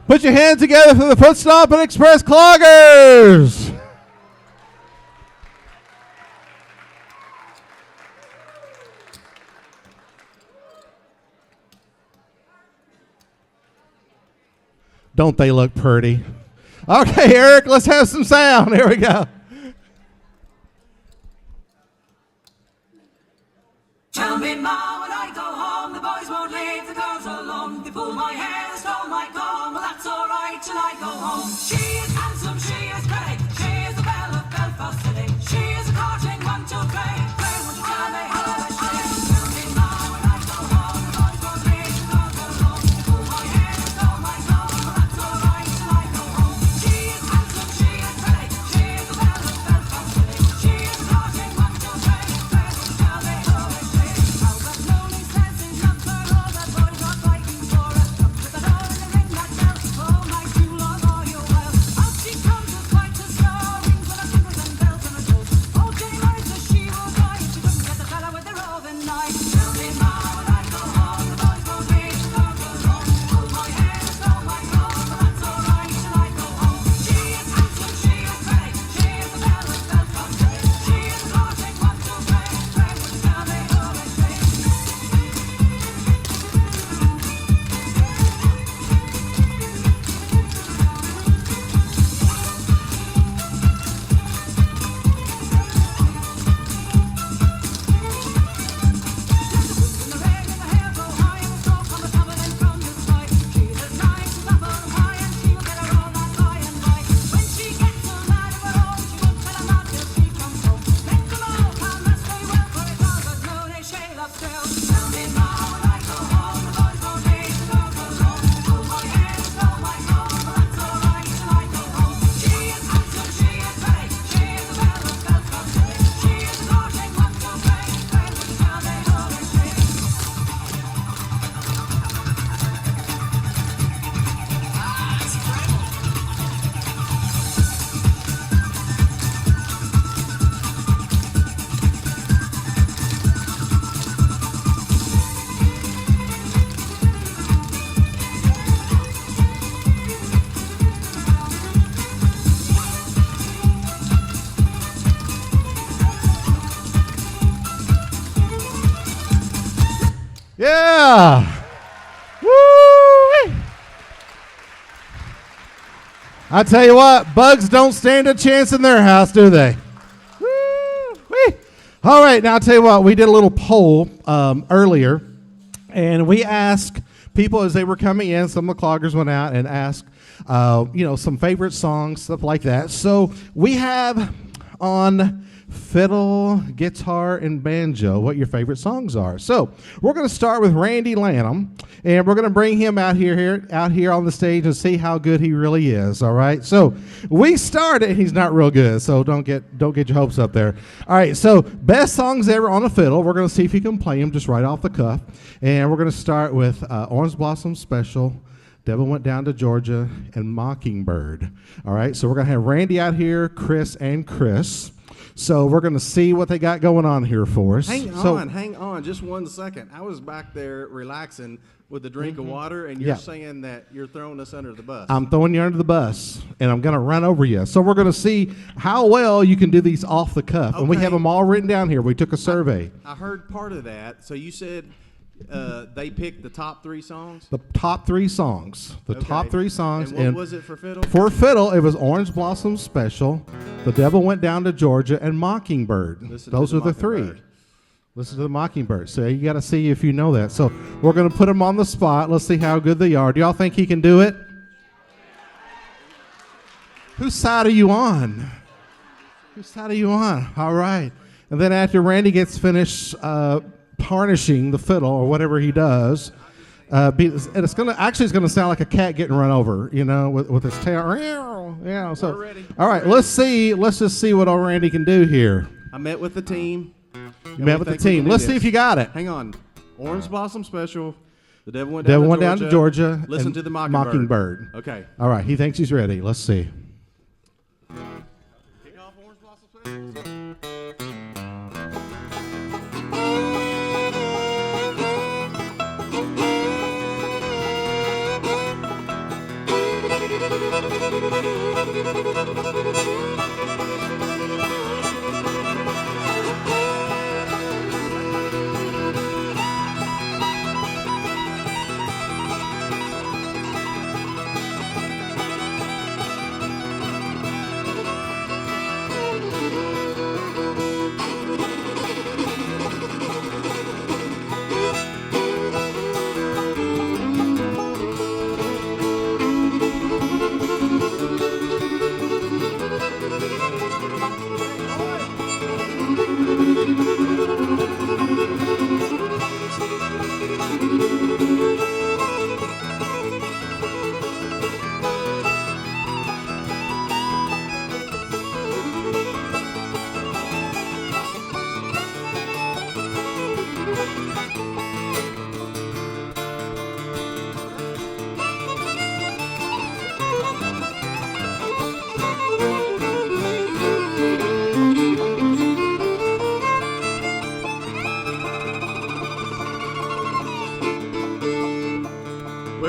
Put your hands together for the Footstompin Express Cloggers. Don't they look pretty? Okay, Eric, let's have some sound. Here we go. Tell me, Ma, when I go home, the boys won't leave the girls alone. They pull my hair, stole my comb, well, that's all right till I go home. She is handsome, she is pretty, she is the belle of Belfast City. She is a courting 1, 2, 3. Where would you tell me how I should? Tell me, Ma, when I go home, the boys won't leave the girls alone. They pull my hair, stole my comb, well, that's all right till I go home. She is handsome, she is pretty, she is the belle of Belfast City. She is a courting 1, 2, 3. Where would you tell me how I should? Yeah. Woo! I tell you what, bugs don't stand a chance in their house, do they? Woo-wee. All right, now I'll tell you what, we did a little poll earlier, and we asked people as they were coming in, some of the cloggers went out and asked, some favorite songs, stuff like that. So we have on fiddle, guitar, and banjo what your favorite songs are. So we're going to start with Randy Lanham, and we're going to bring him out here on the stage and see how good he really is. All right. So we started. He's not real good, so don't get your hopes up there. All right. So best songs ever on the fiddle. We're going to see if you can play them just right off the cuff, and we're going to start with Orange Blossom Special, Devil Went Down to Georgia, and Mockingbird. All right. So we're going to have Randy out here, Chris, and Chris. So we're going to see what they got going on here for us. Hang on, just 1 second. I was back there relaxing with a drink of water, and you're saying that you're throwing us under the bus. I'm throwing you under the bus, and I'm going to run over you. So we're going to see how well you can do these off the cuff. Okay. And we have them all written down here. We took a survey. I heard part of that. So you said they picked the top 3 songs? The top 3 songs. Top 3 songs. And what was it for fiddle? For fiddle, it was Orange Blossom Special, The Devil Went Down to Georgia, and Mockingbird. Those are the 3. Listen to the Mockingbird. So you got to see if you know that. So we're going to put them on the spot. Let's see how good they are. Do y'all think he can do it? Whose side are you on? Whose side are you on? All right. And then after Randy gets finished tarnishing the fiddle or whatever he does, and it's gonna sound like a cat getting run over, with his tail. Yeah. So we're ready. All right, let's just see what old Randy can do here. I met with the team. You met with the team. Let's see if you got it. Hang on. Orange Blossom Special. The Devil Went Down to Georgia. Listen to the Mockingbird. Okay. All right. He thinks he's ready. Let's see. Kick off Orange Blossom Special.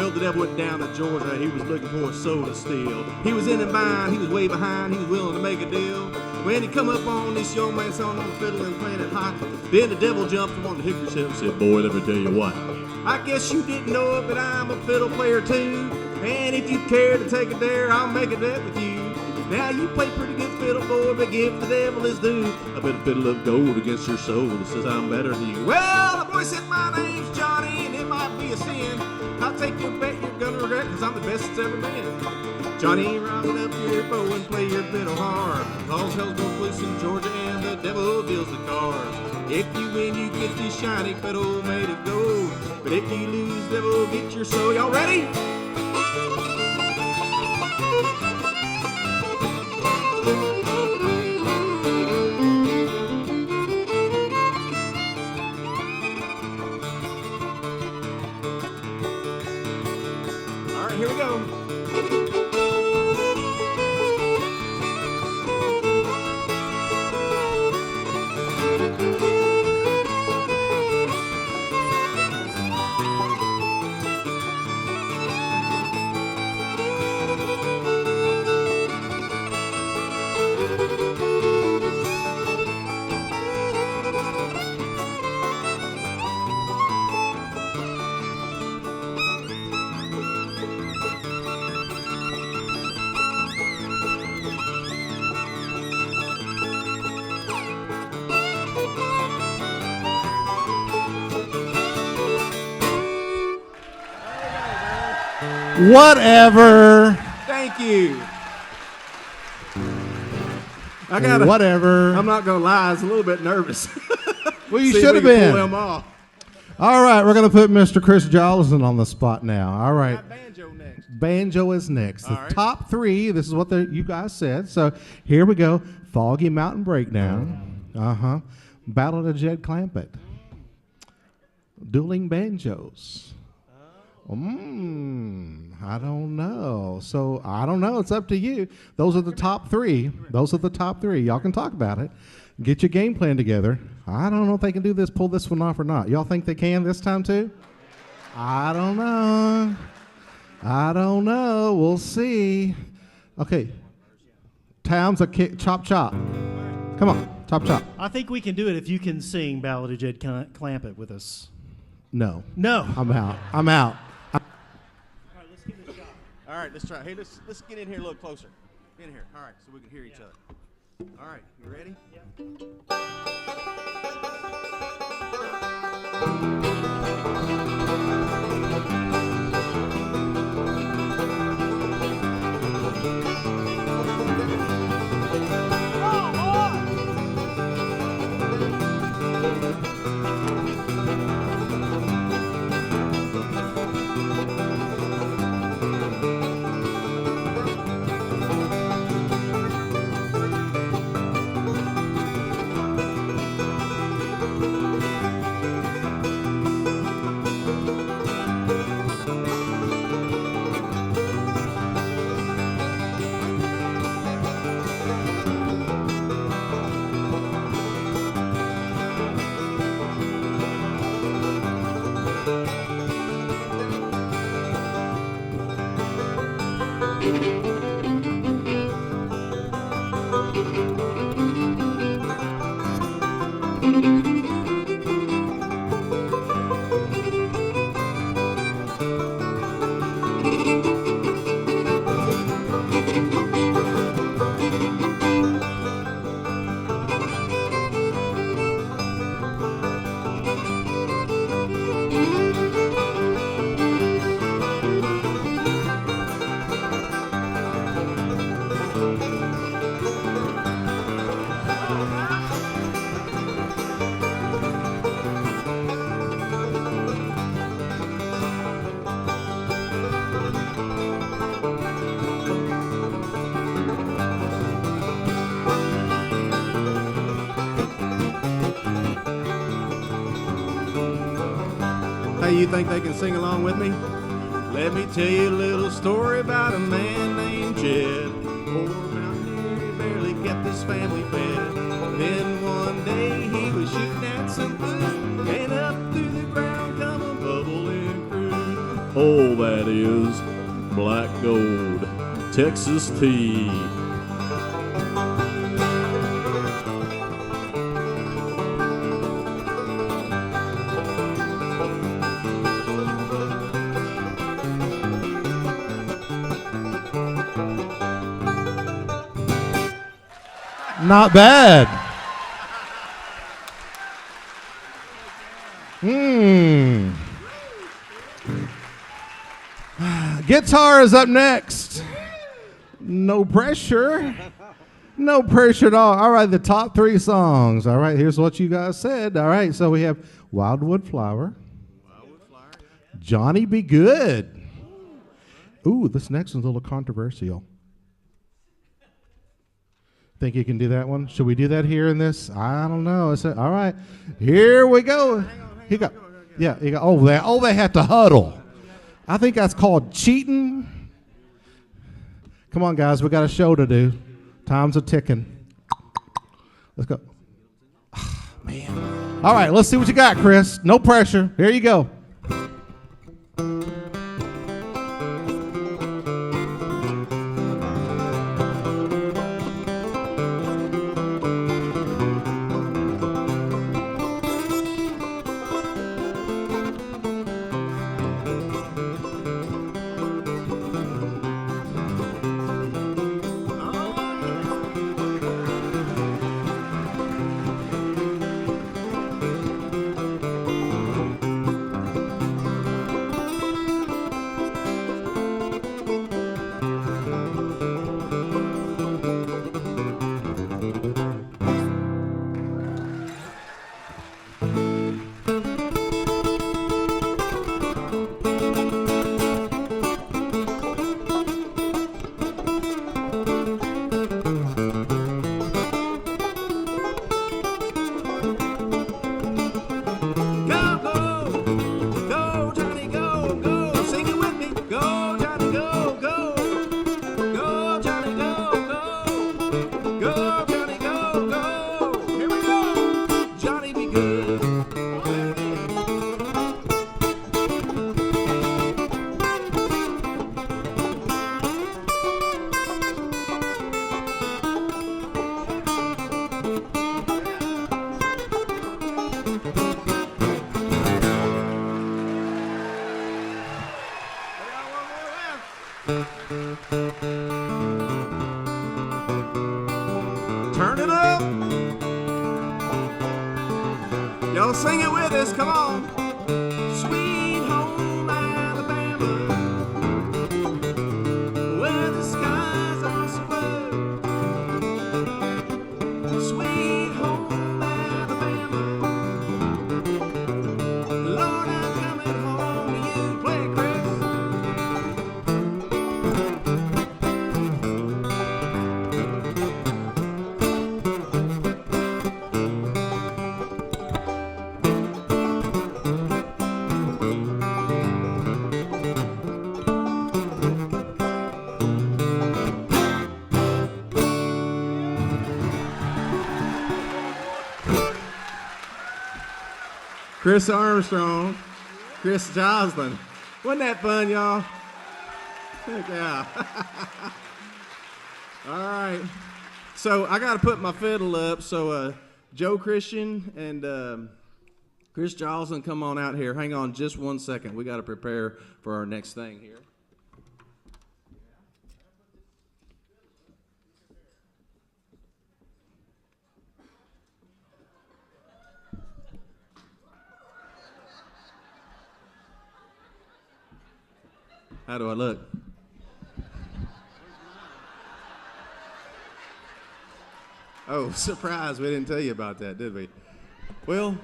Well, the devil went down to Georgia. He was looking for a soul to steal. He was in a bind. He was way behind. He was willing to make a deal. When he come up on this young man song on the fiddle and playing it hot, then the devil jumped him on the hickory shelf and said, boy, let me tell you what. I guess you didn't know it, but I'm a fiddle player too. And if you care to take a dare, I'll make a bet with you. Now you play pretty good fiddle, boy, but give the devil his due. I bet a fiddle of gold against your soul that says I'm better than you. Well, the boy said my name's Johnny, and it might be a sin. I'll take your bet you're gonna regret, cause I'm the best that's ever been. Johnny, round up your bow and play your fiddle hard. Cause hell's broke loose in Georgia and the devil deals the cards. If you win, you get this shiny fiddle made of gold. But if you lose, devil get your soul. Y'all ready? All right, here we go. Whatever. Thank you. I got whatever. I'm not gonna lie, I was a little bit nervous. Well, you See if should we have can been. Pull them off. All right, we're going to put Mr. Chris Joslin on the spot now. All right. Got banjo next. Banjo is next. The All right. top three, this is what you guys said. So here we go. Foggy Mountain Breakdown. Uh-huh. Battle to Jed Clampett. Dueling Banjos. I don't know. So I don't know. It's up to you. Those are the top three. Those are the top three. Y'all can talk about it. Get your game plan together. I don't know if they can do this, pull this one off or not. Y'all think they can this time too? I don't know. I don't know. We'll see. Okay. Towns a kick. Chop, chop. Come on. Chop, chop. I think we can do it if you can sing Ballad of Jed Clampett with us. No. No. I'm out. I'm out. All right, let's give it a shot. All right, let's try. Hey, let's get in here a little closer. In here. All right, so we can hear each other. All right, you ready? Hey, you think they can sing along with me? Let me tell you a little story about a man named Jed. Poor mountaineer, he barely kept his family fed. Then one day he was shooting at some food, and up through the ground come a bubbling crude. Oh, that is black gold, Texas tea. Not bad. Guitar is up next. No pressure. No pressure at all. All right, the top 3 songs. All right, here's what you guys said. All right, so we have Wildwood Flower. Johnny Be Good. Ooh, this next one's a little controversial. Think you can do that one? Should we do that here in this? I don't know. All right, here we go. He got, yeah, he got. Oh, they have to huddle. I think that's called cheating. Come on, guys, we got a show to do. Time's a ticking. Let's go. Oh, man. All right, let's see what you got, Chris. No pressure. Here you go. Turn it up. Y'all sing it with us. Come on. Sweet home Alabama, where the skies are so blue. Sweet home Alabama, Lord, I'm coming home to you. Play it, Chris. Chris Armstrong, Chris Joslin. Wasn't that fun, y'all? Heck yeah. All right. So I got to put my fiddle up. So Joe Christian and Chris Joslin, come on out here. Hang on just 1 second. We got to prepare for our next thing here. How do I look? Oh, surprise. We didn't tell you about that, did we? Well,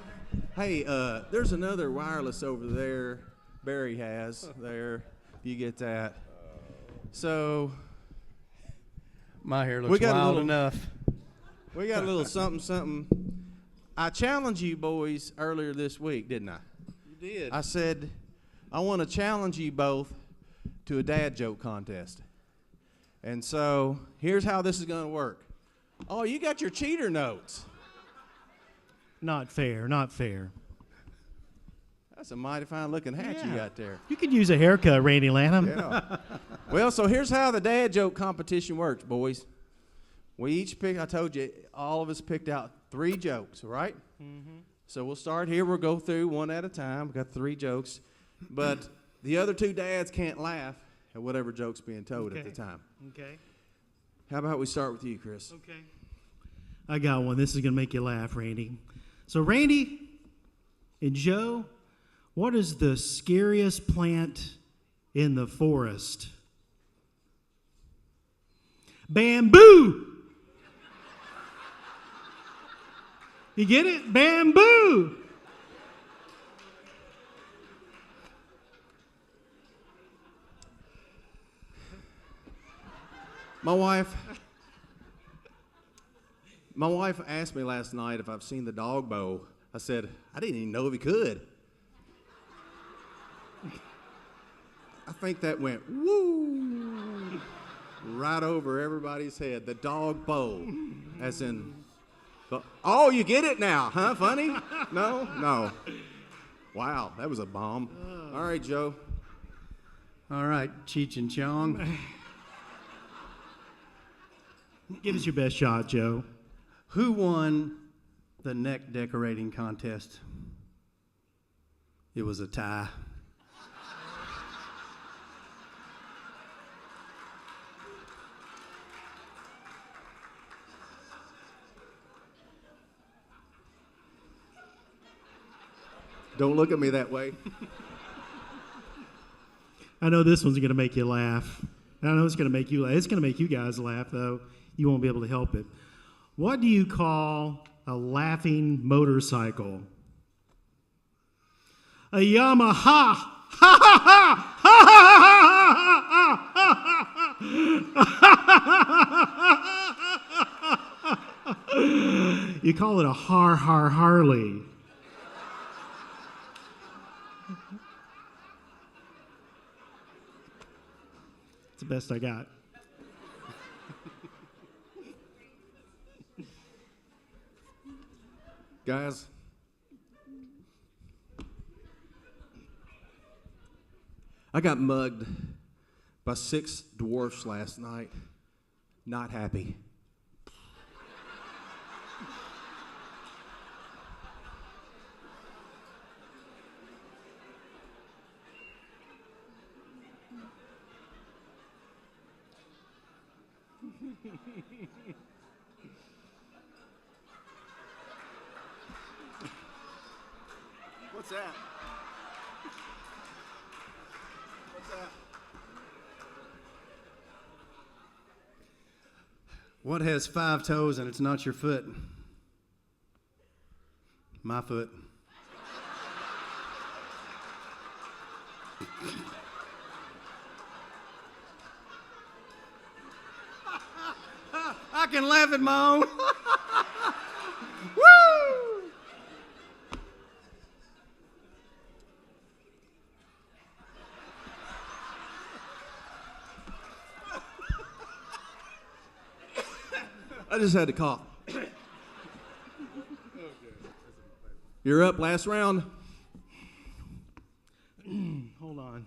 hey, there's another wireless over there Barry has there. You get that. So my hair looks wild enough. We got a little something. I challenged you boys earlier this week, didn't I? You did. I said, I want to challenge you both to a dad joke contest. And so here's how this is going to work. Oh, you got your cheater notes. Not fair, not fair. That's a mighty fine looking hat you got there. You could use a haircut, Randy Lanham. Yeah. Well, so here's how the dad joke competition works, boys. We each pick, I told you, all of us picked out 3 jokes, right? Mm-hmm. So we'll start here. We'll go through one at a time. We've got 3 jokes. But the other 2 dads can't laugh at whatever joke's being told at the time. Okay. How about we start with you, Chris? Okay. I got one. This is going to make you laugh, Randy. So, Randy and Joe, what is the scariest plant in the forest? Bamboo! You get it? Bamboo! My wife asked me last night if I've seen the dog bow. I said, I didn't even know if he could. I think that went woo right over everybody's head. The dog bow, as in, oh, you get it now, huh? Funny? No. Wow, that was a bomb. All right, Joe. All right, Cheech and Chong. Give us your best shot, Joe. Who won the neck decorating contest? It was a tie. Don't look at me that way. I know this one's going to make you laugh. I know it's going to make you laugh. It's going to make you guys laugh, though. You won't be able to help it. What do you call a laughing motorcycle? A Yamaha. Ha ha ha! Ha ha ha! You call it a Harley. It's the best I got. Guys, I got mugged by 6 dwarfs last night. Not happy. What's that? What has 5 toes and it's not your foot? My foot. I can laugh at my own. Woo! I just had to cough. You're up, last round. Hold on.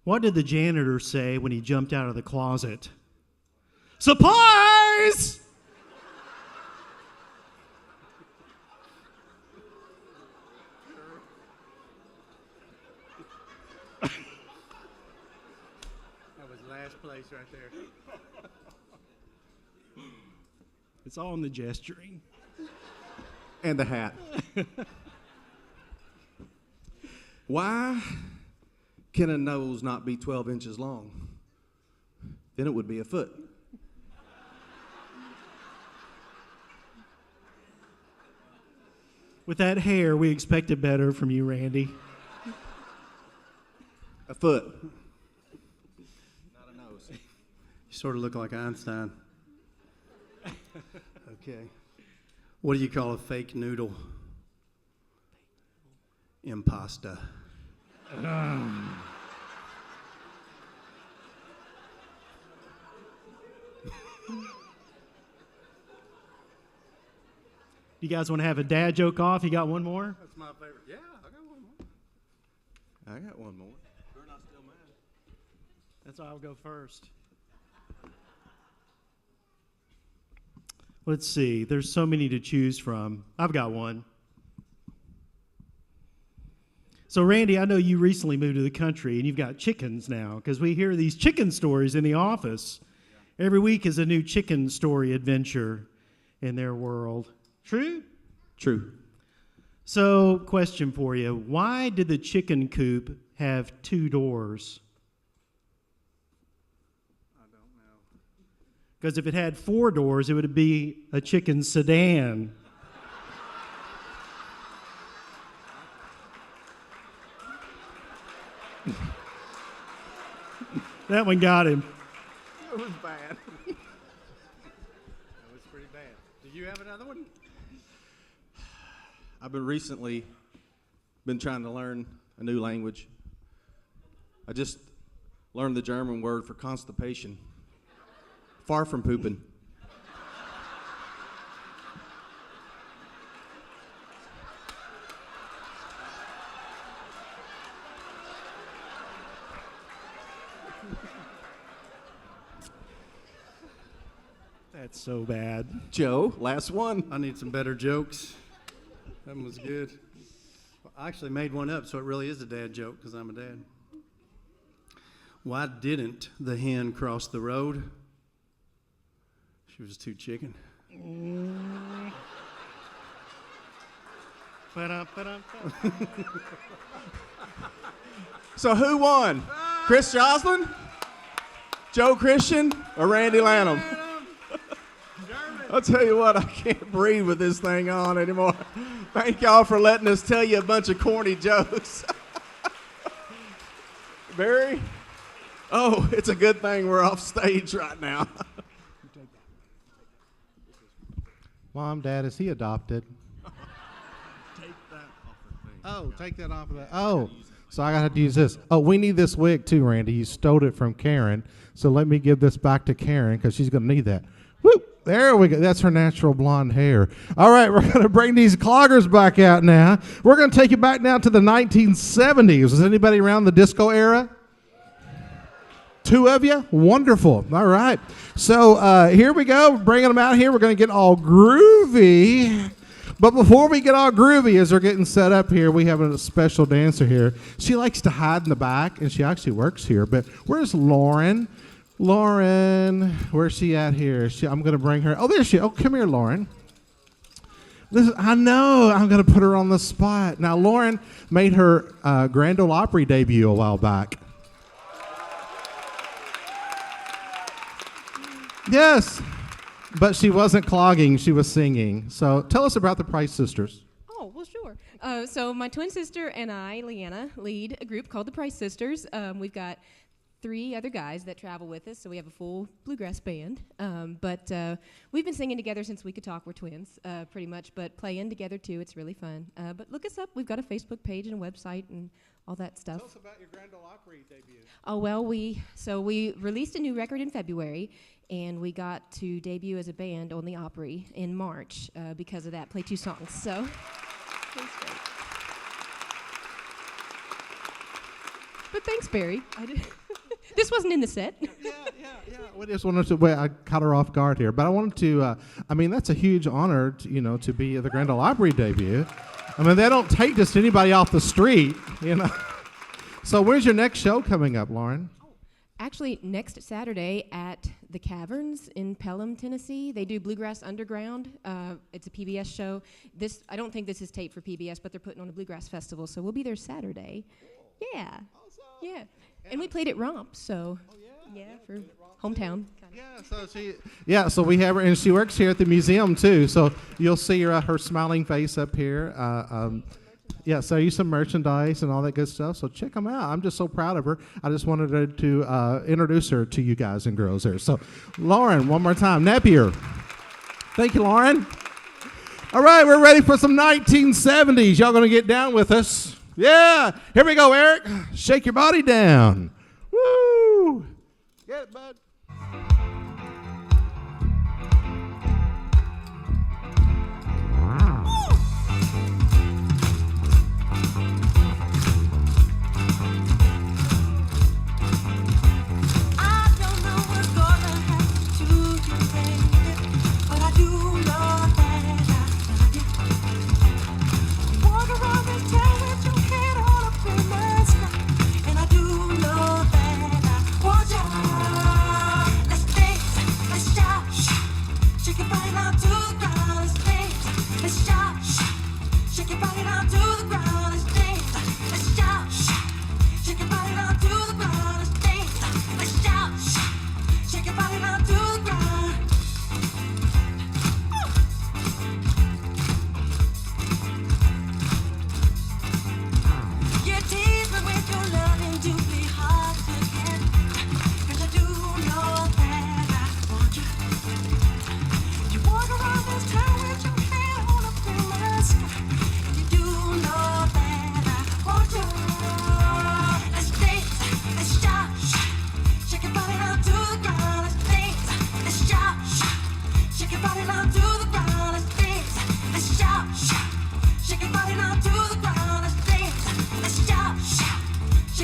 What did the janitor say when he jumped out of the closet? Supplies! That was last place right there. It's all in the gesturing. And the hat. Why can a nose not be 12 inches long? Then it would be a foot. With that hair, we expected better from you, Randy. A foot. Not a nose. You sort of look like Einstein. Okay. What do you call a fake noodle? Impasta. Do You guys want to have a dad joke off? You got one more? That's my favorite. Yeah, I got one more. I got one more. We're not still mad. That's why I'll go first. Let's see. There's so many to choose from. I've got one. So, Randy, I know you recently moved to the country and you've got chickens now because we hear these chicken stories in the office. Yeah. Every week is a new chicken story adventure in their world. True? True. So, question for you. Why did the chicken coop have 2 doors? I don't know. Because if it had 4 doors, it would be a chicken sedan. That one got him. It was bad. That was pretty bad. Do you have another one? I've recently been trying to learn a new language. I just learned the German word for constipation. Far from pooping. That's so bad. Joe, last one. I need some better jokes. That one was good. I actually made one up, so it really is a dad joke because I'm a dad. Why didn't the hen cross the road? She was too chicken. So who won? Chris Joslin, Joe Christian, or Randy Lanham? I'll tell you what, I can't breathe with this thing on anymore. Thank y'all for letting us tell you a bunch of corny jokes. Barry? Oh, it's a good thing we're off stage right now. Mom, Dad, is he adopted? Take that off the thing. Oh, take that off of that. Oh, so I got to use this. Oh, we need this wig too, Randy. You stole it from Karen. So let me give this back to Karen because she's going to need that. Whoop. There we go. That's her natural blonde hair. All right, we're going to bring these cloggers back out now. We're going to take you back now to the 1970s. Is anybody around the disco era? 2 of you? Wonderful. All right. So here we go. Bringing them out here. We're going to get all groovy. But before we get all groovy, as they're getting set up here, we have a special dancer here. She likes to hide in the back, and she actually works here. But where's Lauren? Lauren, where's she at here? I'm going to bring her. Oh, there she is. Oh, come here, Lauren. I know. I'm going to put her on the spot. Now, Lauren made her Grand Ole Opry debut a while back. Yes, but she wasn't clogging. She was singing. So tell us about the Price Sisters. Oh, well, sure. So my twin sister and I, Leanna, lead a group called the Price Sisters. We've got 3 other guys that travel with us, so we have a full bluegrass band. But we've been singing together since we could talk. We're twins, pretty much, but playing together, too. It's really fun. But look us up. We've got a Facebook page and a website and all that stuff. Tell us about your Grand Ole Opry debut. Oh, well, we released a new record in February, and we got to debut as a band on the Opry in March because of that. Play 2 songs, so thanks, Barry. But thanks, Barry. This wasn't in the set. Yeah. We just wanted to. I caught her off guard here, but I wanted to. That's a huge honor, to be at the Grand Ole Opry debut. I mean, they don't take just anybody off the street, So where's your next show coming up, Lauren? Actually, next Saturday at the Caverns in Pelham, Tennessee. They do Bluegrass Underground. It's a PBS show. I don't think this is taped for PBS, but they're putting on a Bluegrass Festival, so we'll be there Saturday. Cool. Yeah. Awesome. Yeah. And we played at Romp, so for hometown. So we have her, and she works here at the museum too. So you'll see her smiling face up here. So you some merchandise and all that good stuff. So check them out. I'm just so proud of her. I just wanted to introduce her to you guys and girls there. So Lauren, one more time, Napier. Thank you, Lauren. All right, we're ready for some 1970s. Y'all gonna get down with us? Yeah. Here we go, Eric. Shake your body down. Woo! Get it, bud. Wow.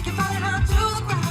shake your body down to the ground.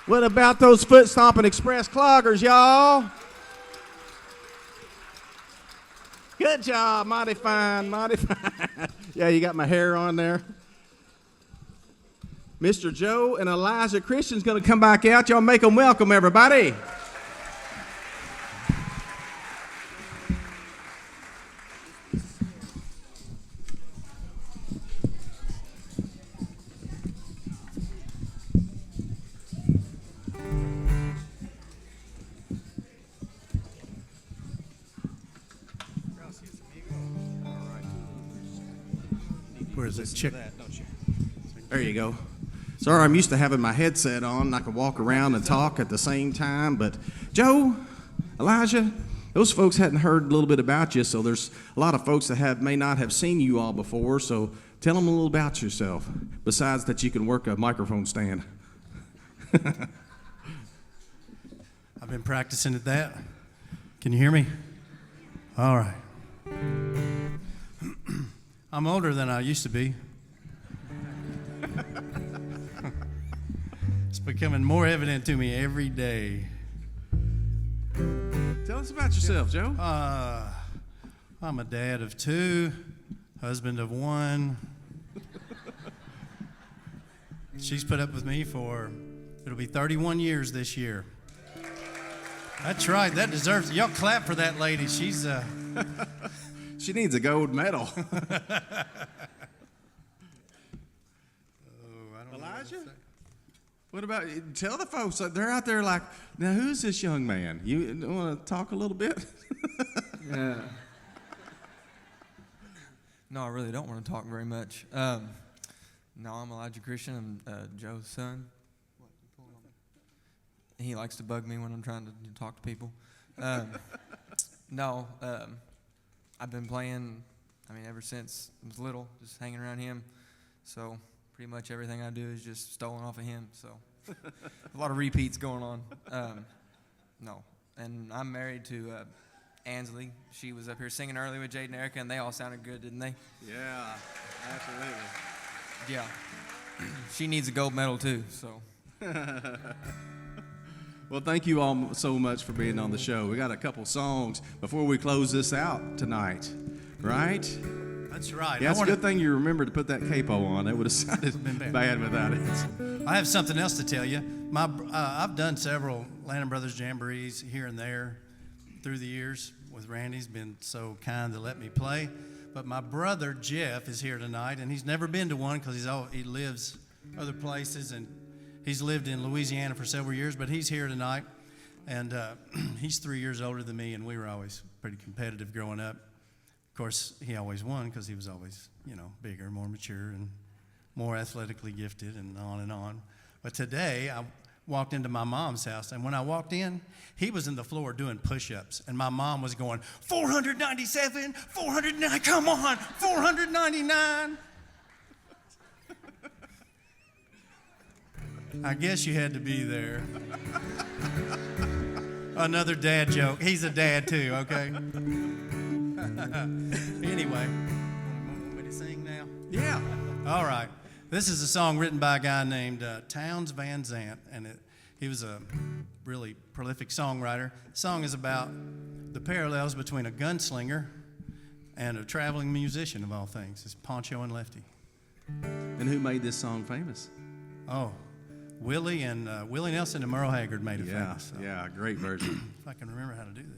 What about those Footstompin Express Cloggers, y'all? Good job, mighty fine, mighty fine. Yeah, you got my hair on there. Mr. Joe and Elijah Christian's going to come back out. Y'all make them welcome, everybody. Where's this chick? There you go. Sorry, I'm used to having my headset on and I can walk around and talk at the same time. But Joe, Elijah, those folks hadn't heard a little bit about you, so there's a lot of folks that may not have seen you all before. So tell them a little about yourself, besides that you can work a microphone stand. I've been practicing at that. Can you hear me? All right. I'm older than I used to be. It's becoming more evident to me every day. Tell us about yourself, Joe. I'm a dad of 2, husband of 1. She's put up with me for, it'll be 31 years this year. That's right, that deserves it. Y'all clap for that lady. She's She needs a gold medal. Elijah? What about, tell the folks, they're out there like, now who's this young man? You want to talk a little bit? Yeah. No, I really don't want to talk very much. No, I'm Elijah Christian. I'm Joe's son. He likes to bug me when I'm trying to talk to people. No, I've been playing, ever since I was little, just hanging around him. So pretty much everything I do is just stolen off of him. So a lot of repeats going on. No, and I'm married to Ansley. She was up here singing earlier with Jade and Erica, and they all sounded good, didn't they? Yeah, absolutely. Yeah. She needs a gold medal too, so. Well, thank you all so much for being on the show. We got a couple songs before we close this out tonight, right? That's right. Yeah, it's a good thing you remembered to put that capo on. It would have sounded bad without it. I have something else to tell you. I've done several Lanham Brothers Jamborees here and there through the years with Randy. He's been so kind to let me play. But my brother Jeff is here tonight, and he's never been to one because he lives other places, and he's lived in Louisiana for several years. But he's here tonight, and he's 3 years older than me, and we were always pretty competitive growing up. Of course, he always won because he was always, bigger, more mature, and more athletically gifted, and on and on. But today, I walked into my mom's house, and when I walked in, he was in the floor doing push-ups, and my mom was going, 497, 409, come on, 499. I guess you had to be there. Another dad joke. He's a dad too, okay? Anyway, want me to sing now? Yeah. All right. This is a song written by a guy named Townes Van Zandt, and he was a really prolific songwriter. The song is about the parallels between a gunslinger and a traveling musician, of all things. It's Poncho and Lefty. And who made this song famous? Oh, Willie Nelson and Merle Haggard made it famous. So. Yeah, great version. If I can remember how to do this.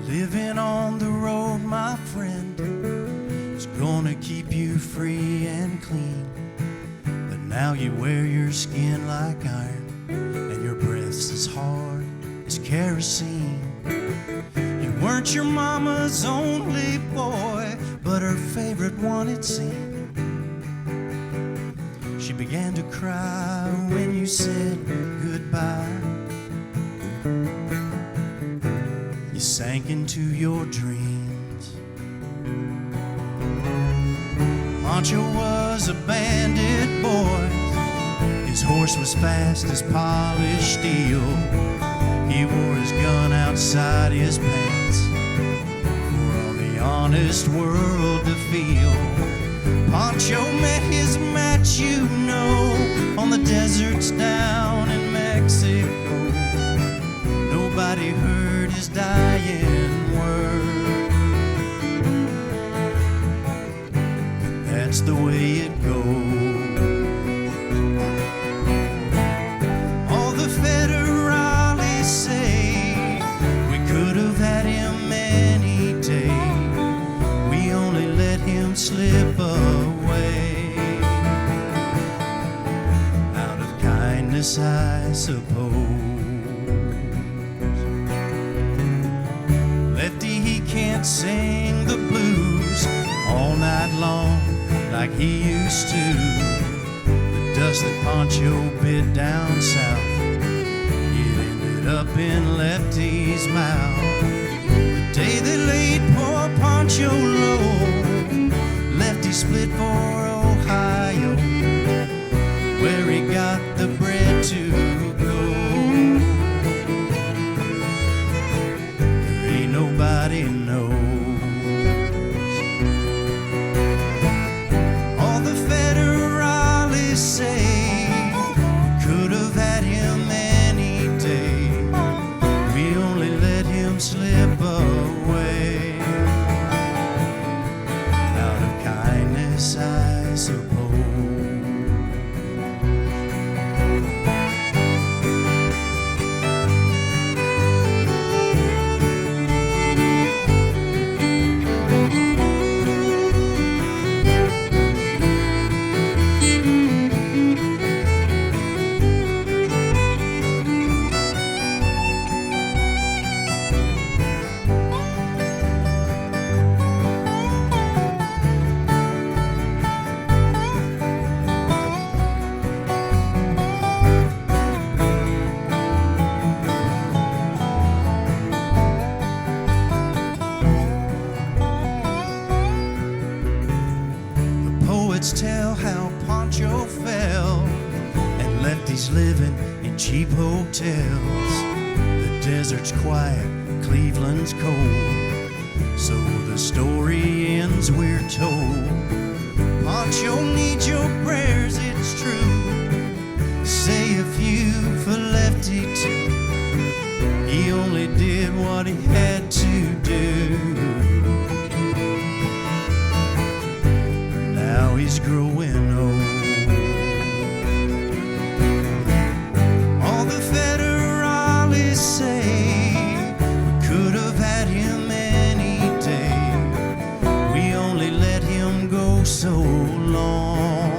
Living on the road, my friend, is gonna keep you free and clean. But now you wear your skin like iron, and your breath's as hard as kerosene. You weren't your mama's only boy, but her favorite one, it seemed. She began to cry when you said goodbye. You sank into your dreams. Poncho was a bandit boy. His horse was fast as polished steel. He wore his gun outside his pants for all the honest world to feel. Poncho met his match, on the deserts down in Mexico. Nobody heard his dying word. That's the way it goes. All the federales say we could have had him any day. We only let him slip away. Out of kindness, I suppose. Can't sing the blues all night long like he used to. The dust that Poncho bit down south, it ended up in Lefty's mouth. The day they laid poor Poncho low, Lefty split for Ohio, where he got the bread to go. There ain't nobody knows. All the federales say we could have had him any day. We only let him slip away. Out of kindness, I suppose. Tell how Poncho fell and Lefty's living in cheap hotels. desert's quiet, Cleveland's cold. So the story ends, we're told. Pancho needs your prayers, it's true. Say a few for Lefty too. He only did what he had to do. Now he's growing old. All the federales say we could have had him any day. We only let him go so long.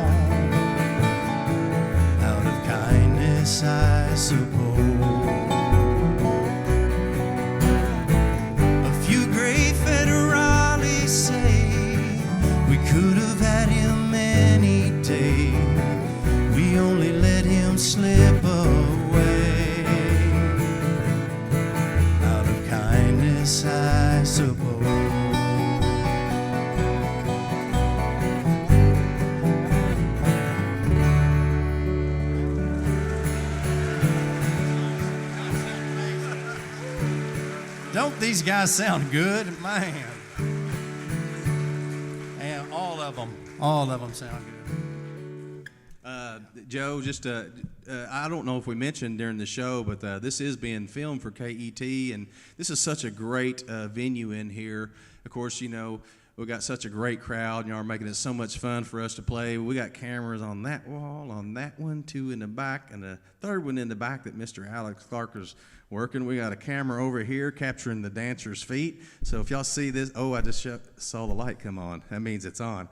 Out of kindness, I suppose. A few great federales say we could have had him any day. We only let him slip away. Out of kindness, I suppose. Don't these guys sound good, man? And all of them sound good. Joe, just I don't know if we mentioned during the show, but this is being filmed for KET, and this is such a great venue in here. Of course, you know, we got such a great crowd. Y'all are making it so much fun for us to play. We got cameras on that wall, on that one, two in the back, and a third one in the back that Mr. Alex Clark is working. We got a camera over here capturing the dancers' feet. So if y'all see this, oh, I just saw the light come on. That means it's on.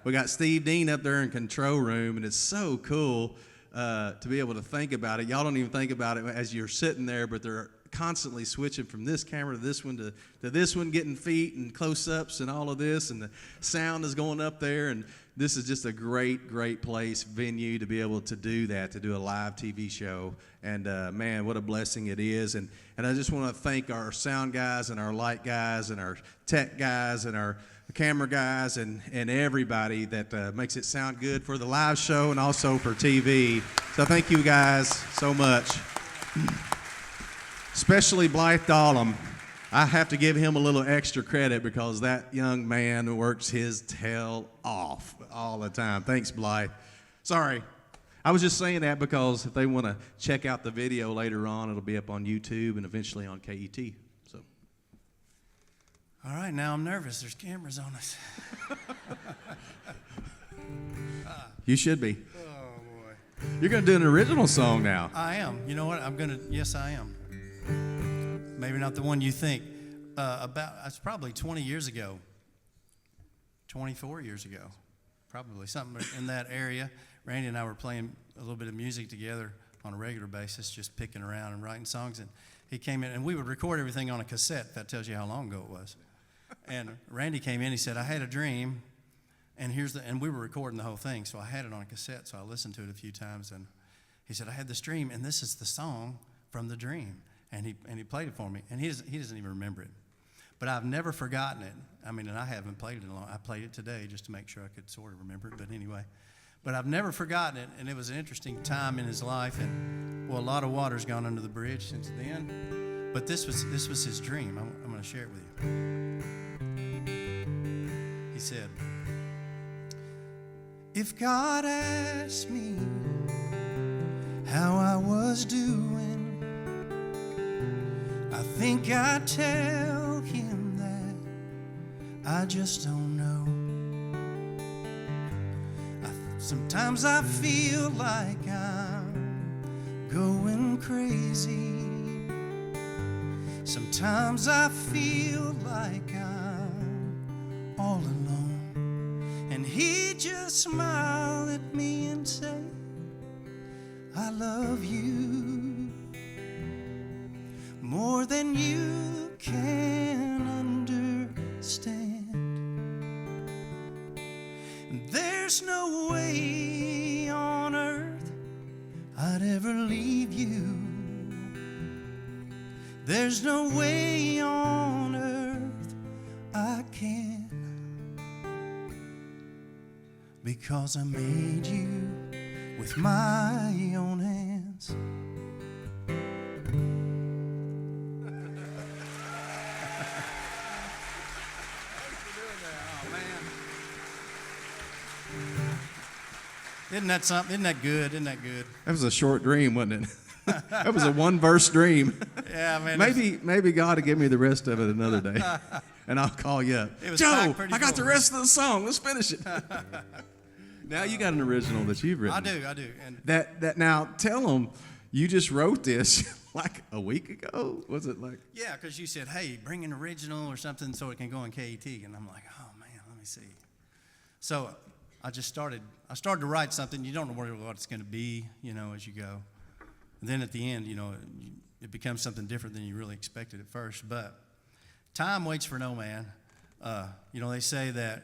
We got Steve Dean up there in control room, and it's so cool to be able to think about it. Y'all don't even think about it as you're sitting there, but they're constantly switching from this camera to this one to this one, getting feet and close-ups and all of this, and the sound is going up there, and this is just a great, great place, venue to be able to do that, to do a live TV show, and man, what a blessing it is, and I just want to thank our sound guys and our light guys and our tech guys and our camera guys and everybody that makes it sound good for the live show and also for TV. So thank you guys so much. Especially Blythe Dahlem. I have to give him a little extra credit because that young man works his tail off all the time. Thanks, Blythe. Sorry. I was just saying that because if they want to check out the video later on, it'll be up on YouTube and eventually on KET. So. All right, now I'm nervous. There's cameras on us. You should be. Oh, boy. You're going to do an original song now. I am. You know what? Yes, I am. Maybe not the one you think. It's probably 20 years ago, 24 years ago, probably something in that area. Randy and I were playing a little bit of music together on a regular basis, just picking around and writing songs. And he came in, and we would record everything on a cassette. That tells you how long ago it was. And Randy came in. He said, "I had a dream, and we were recording the whole thing. So I had it on a cassette. So I listened to it a few times. And he said, I had this dream, and this is the song from the dream." And he played it for me, and he doesn't even remember it. But I've never forgotten it. I mean, and I haven't played it in a long. I played it today just to make sure I could sort of remember it. But anyway, but I've never forgotten it, and it was an interesting time in his life. And well, a lot of water's gone under the bridge since then. But this was his dream. I'm going to share it with you. He said, "If God asked me how I was doing, I think I'd tell him that I just don't know. Sometimes I feel like I'm going crazy. Sometimes I feel like I'm all alone." And he just smiled at me and said, "I love you more than you can understand. There's no way on earth I'd ever leave you. There's no way on earth I can, because I made you with my own hands. Isn't that something? Isn't that good? Isn't that good? That was a short dream, wasn't it? That was a one-verse dream. Yeah, man. Maybe God will give me the rest of it another day, and I'll call you up. It was Joe, packed pretty I got full. the rest of the song. Let's finish it. Now you got an original that you've written. I do. And That now tell them you just wrote this like a week ago. Was it like? yeah, because you said, hey, bring an original or something so it can go on KET. And I'm like, oh, man, let me see. So I started to write something. You don't know what it's going to be, as you go. And then at the end, it becomes something different than you really expected at first. But time waits for no man. They say that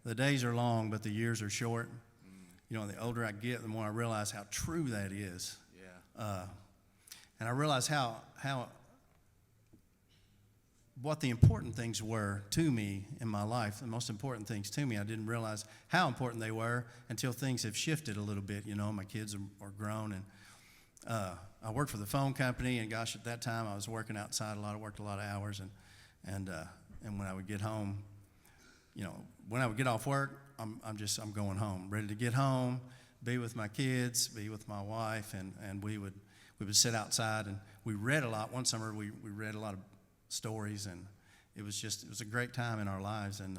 the days are long, but the years are short. The older I get, the more I realize how true that is. Yeah. And I realize what the important things were to me in my life, the most important things to me. I didn't realize how important they were until things have shifted a little bit. My kids are grown, and I worked for the phone company, and gosh, at that time I was working outside a lot. I worked a lot of hours, and when I would get home, when I would get off work, I'm going home, ready to get home, be with my kids, be with my wife, and we would sit outside, and we read a lot. One summer we read a lot of stories, and it was a great time in our lives. And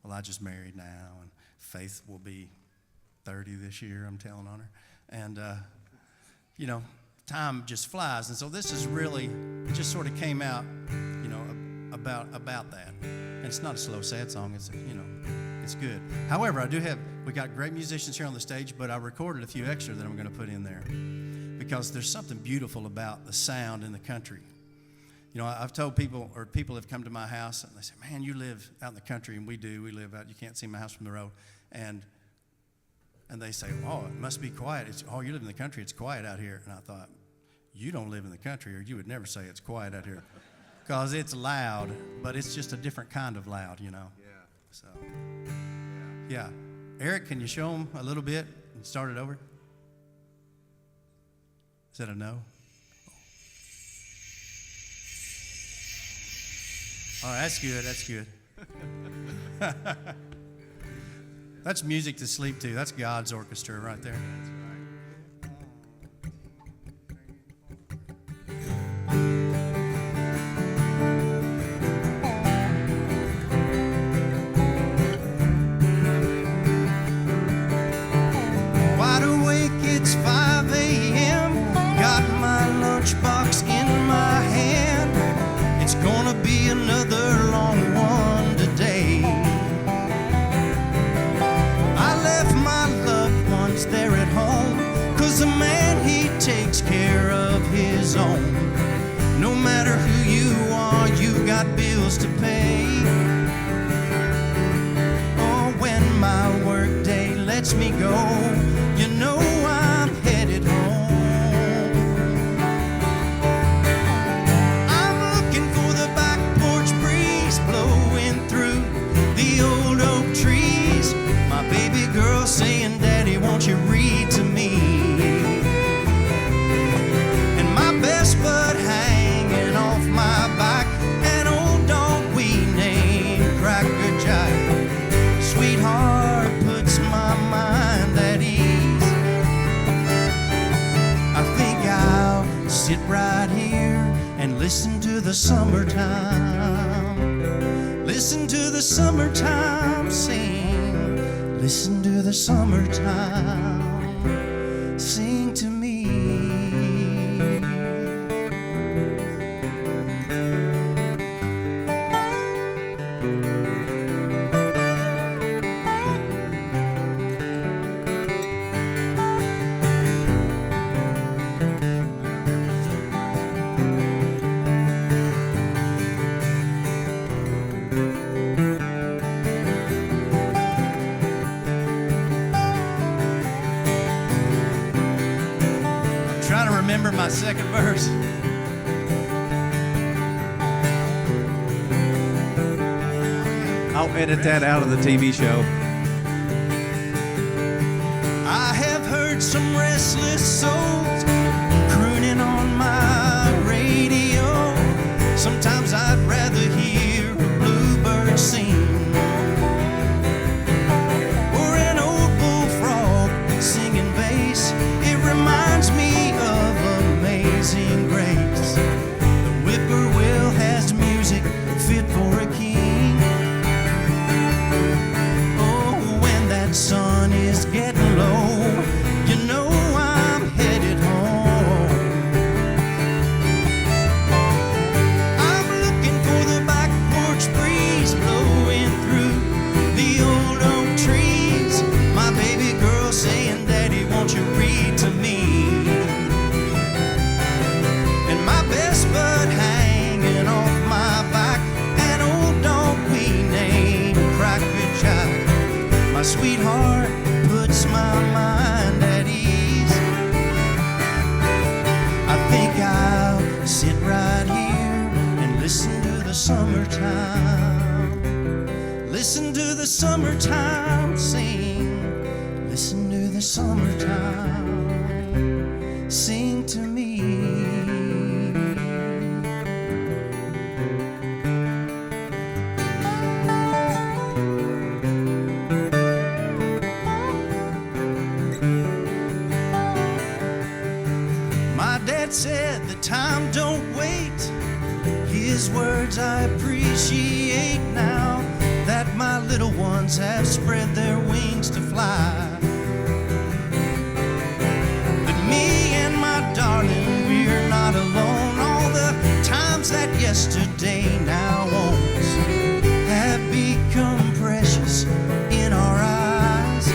Elijah's married now, and Faith will be 30 this year. I'm telling on her, and time just flies. And so this is really just sort of came out, about that. And it's not a slow, sad song. It's good. However, we got great musicians here on the stage, but I recorded a few extra that I'm going to put in there because there's something beautiful about the sound in the country. I've told people have come to my house and they say, man, you live out in the country, and we do. We live out, you can't see my house from the road. And they say, oh, it must be quiet. You live in the country, it's quiet out here. And I thought, you don't live in the country, or you would never say it's quiet out here. Because it's loud, but it's just a different kind of loud, Yeah. So, yeah. Eric, can you show them a little bit and start it over? Is that a no? Oh, that's good. That's good. That's music to sleep to. That's God's orchestra right there. That's right. Wide awake, it's 5 a.m. Got my lunchbox in my hand. It's gonna be another long one today. I left my loved ones there at home, 'cause a man, he takes care of his own. No matter who you are, you got bills to pay. Oh, when my work day lets me go, I'm headed home. I'm looking for the back porch breeze blowing through the old oak trees. My baby girl saying, Daddy, won't you read to me? And my best bud hanging off my back, an old dog we named Cracker Jack. Sweetheart puts my mind at ease. Sit right here and listen to the summertime. Listen to the summertime sing. Listen to the summertime sing to me. My second verse. I'll edit that out of the TV show. I have heard some restless souls crooning on my radio. Sometimes I'd rather hear a bluebird sing, or an old bullfrog sweetheart puts my mind at ease. I think I'll sit right here and listen to the summertime. Listen to the summertime sing. Listen to the summertime sing to me. My dad said the time don't wait. His words I appreciate now that my little ones have spread their wings to fly. But me and my darling, we're not alone. All the times that yesterday now owns have become precious in our eyes.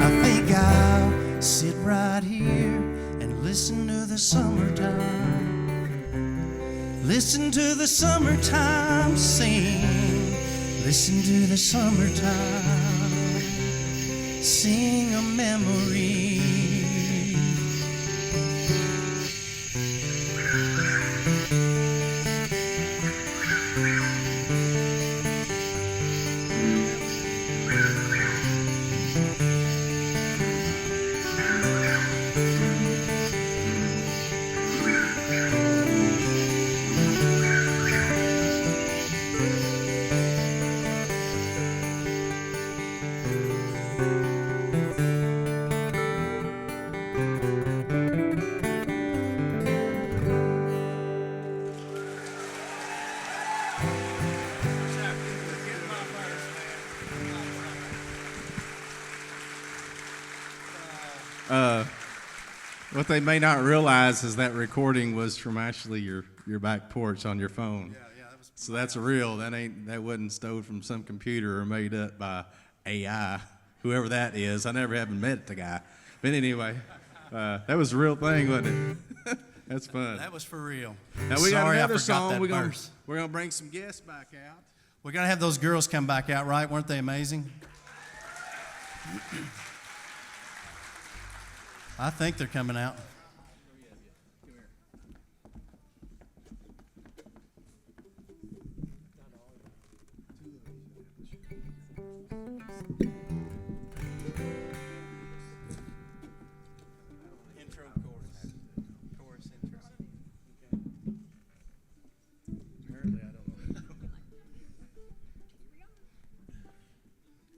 I think I'll sit right here and listen to the summertime. Listen to the summertime sing. Listen to the summertime sing a memory. What they may not realize is that recording was from actually your back porch on your phone. So that's real. That wasn't stole from some computer or made up by AI, whoever that is. I never haven't met the guy. But anyway, that was a real thing, wasn't it? That's fun. That was for real. Now we got Sorry, I another forgot song. that We're verse. gonna bring some guests back out. We're going to have those girls come back out, right? Weren't they amazing? I think they're coming out. Intro, chorus. Chorus, intro. Apparently, I don't know.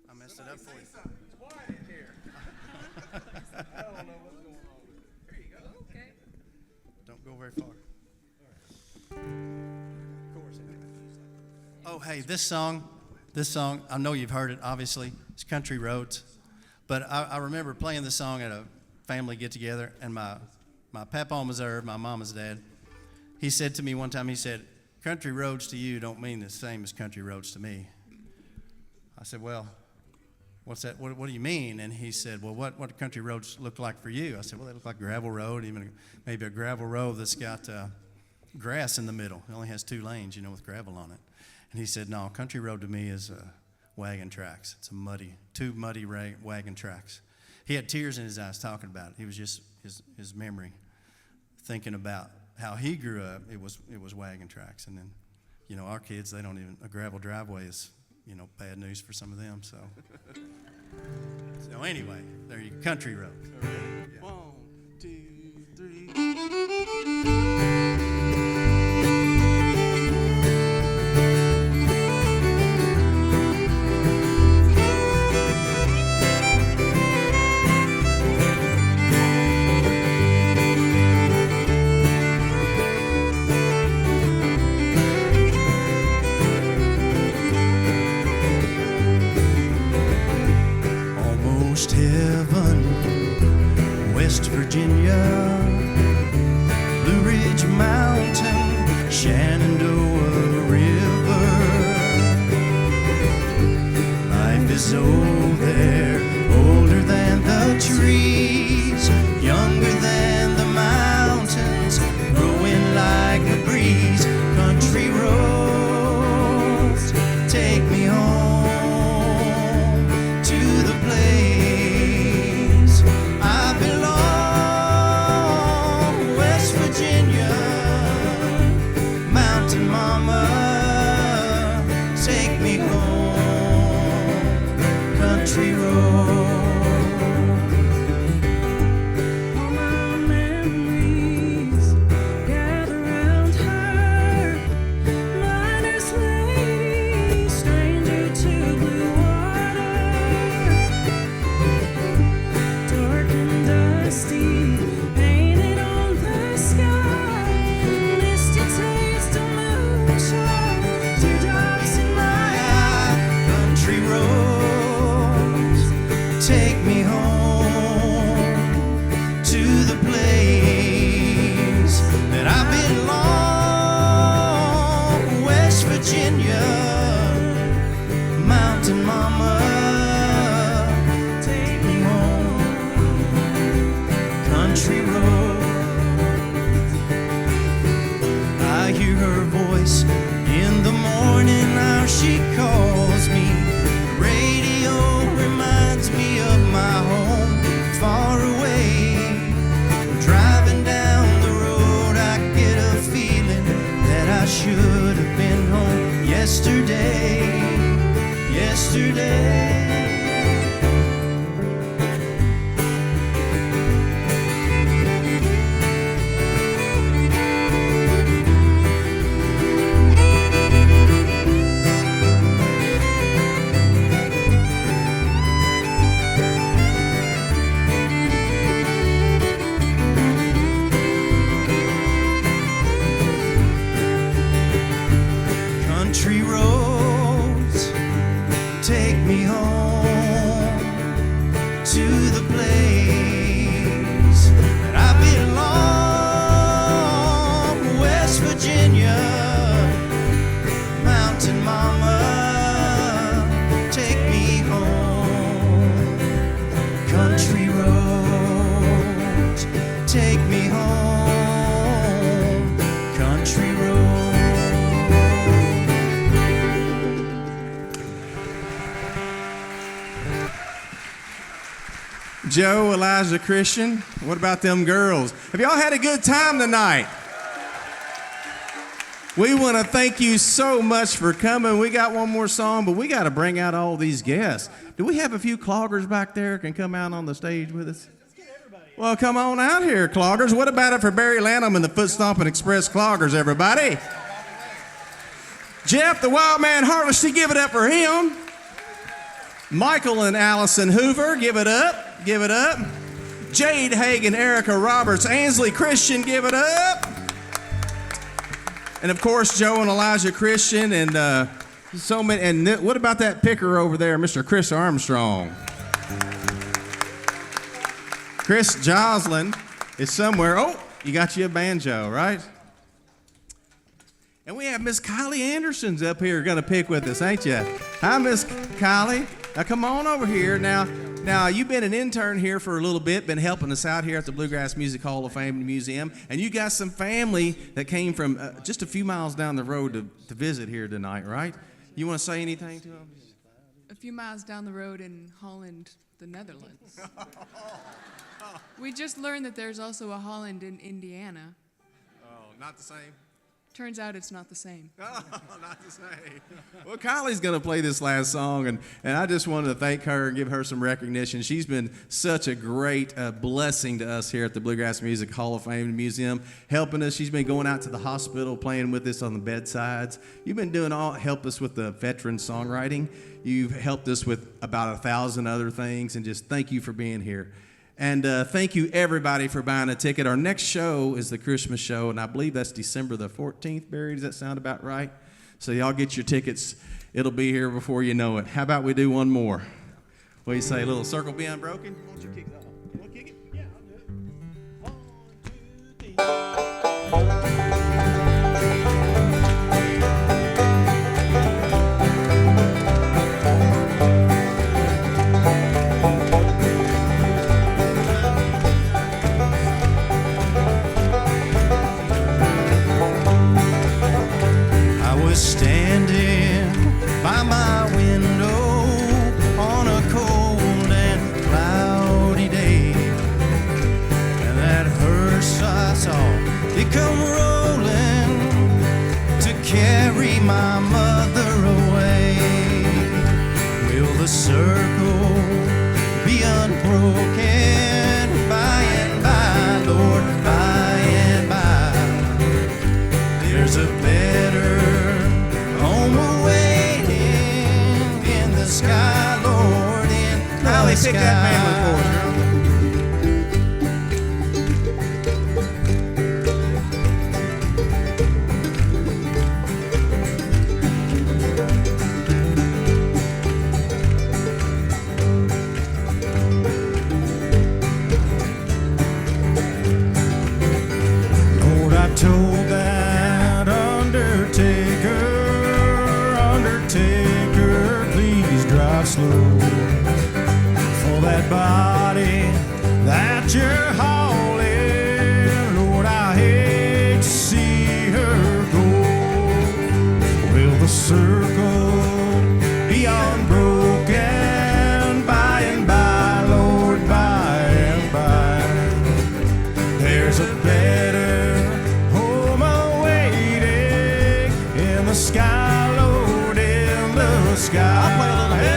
I messed it up for you. It's quiet in here. I don't know what's going on. There you go. Okay. Don't go very far. Oh, hey, this song, I know you've heard it, obviously. It's Country Roads. But I remember playing this song at a family get-together, and my papa on reserve, my mama's dad, he said to me one time, he said, country roads to you don't mean the same as country roads to me. I said, well, what's that? What do you mean? And he said, well, what do country roads look like for you? I said, well, they look like gravel road, even maybe a gravel road that's got grass in the middle. It only has 2 lanes, with gravel on it. And he said, no, country road to me is wagon tracks. It's two muddy wagon tracks. He had tears in his eyes talking about it. He was just his memory, thinking about how he grew up. It was wagon tracks, and then, our kids, they don't even, a gravel driveway is, bad news for some of them. So, so anyway, there you go, country road. Yeah. 1, 2, 3. Almost heaven take me home, country road. All my memories gather round her, miner's lady, stranger to blue water, dark and dusty, painted on the sky, misty taste of moonshine, teardrops in my eye. Country roads, take me home to the place that I belong, West Virginia, Mountain Mama, take me home, country road. I hear her voice in the morning, how she calls me. The radio reminds me of my home far away. Driving down the road, I get a feeling that I should have been home yesterday, yesterday. Country roads, take me home to the place that I belong, West Virginia, Mountain Mama, take me home, country roads, take me home, country roads. Joe, Elijah, Christian, what about them girls? Have y'all had a good time tonight? We want to thank you so much for coming. We got one more song, but we got to bring out all these guests. Do we have a few cloggers back there can come out on the stage with us? Well, come on out here, cloggers. What about it for Barry Lanham and the Footstompin Express Cloggers, everybody? Jeff, the Wild Man Harvesty, give it up for him. Michael and Allison Hoover, give it up. Give it up. Jade Hagan, Erica Roberts, Ansley Christian, give it up. And of course, Joe and Elijah Christian, and so many. And what about that picker over there, Mr. Chris Armstrong? Chris Joslin is somewhere. Oh, you got you a banjo, right? And we have Miss Kylie Anderson's up here going to pick with us, ain't you? Hi, Miss Kylie. Now come on over here. Now you've been an intern here for a little bit, been helping us out here at the Bluegrass Music Hall of Fame Museum, and you got some family that came from just a few miles down the road to visit here tonight, right? You want to say anything to them? A few miles down the road in Holland, the Netherlands. We just learned that there's also a Holland in Indiana. Oh, not the same? Turns out it's not the same. Oh, not the same. Well, Kylie's going to play this last song, and I just wanted to thank her and give her some recognition. She's been such a great blessing to us here at the Bluegrass Music Hall of Fame Museum, helping us. She's been going out to the hospital, playing with us on the bedsides. You've been doing help us with the veteran songwriting. You've helped us with about 1,000 other things, and just thank you for being here. And thank you, everybody, for buying a ticket. Our next show is the Christmas show, and I believe that's December the 14th, Barry. Does that sound about right? So y'all get your tickets. It'll be here before you know it. How about we do one more? What do you say, a little Circle Be Unbroken? Why don't you kick it off? You want to kick it? Yeah, I'll do it. 1, 2, 3. Standing by my window on a cold and cloudy day, and that hearse I saw, it come rolling to carry my mother away. Somebody pick that man for us, girl. Lord, I told that Undertaker, please drive slow. For that body that you're hauling, Lord, I hate to see her go. Will the circle be unbroken by and by, Lord, by and by? There's a better home awaiting in the sky, Lord, in the sky. I'll play a little bit.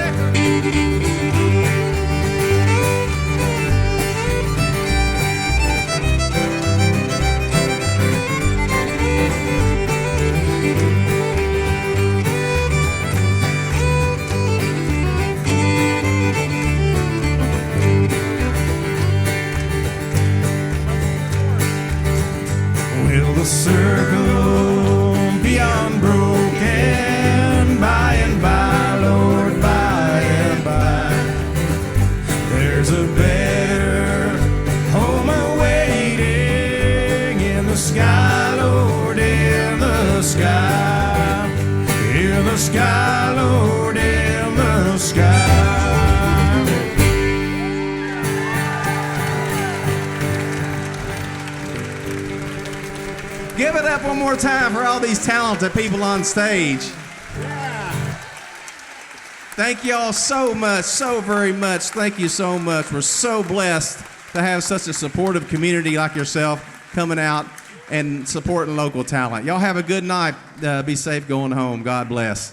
Will the circle be unbroken by and by, Lord, by and by? There's a better home awaiting in the sky, Lord, in the sky. In the sky, Lord, in the sky. Give it up one more time for all these talented people on stage. Thank you all so much, so very much. Thank you so much. We're so blessed to have such a supportive community like yourself coming out and supporting local talent. Y'all have a good night. Be safe going home. God bless.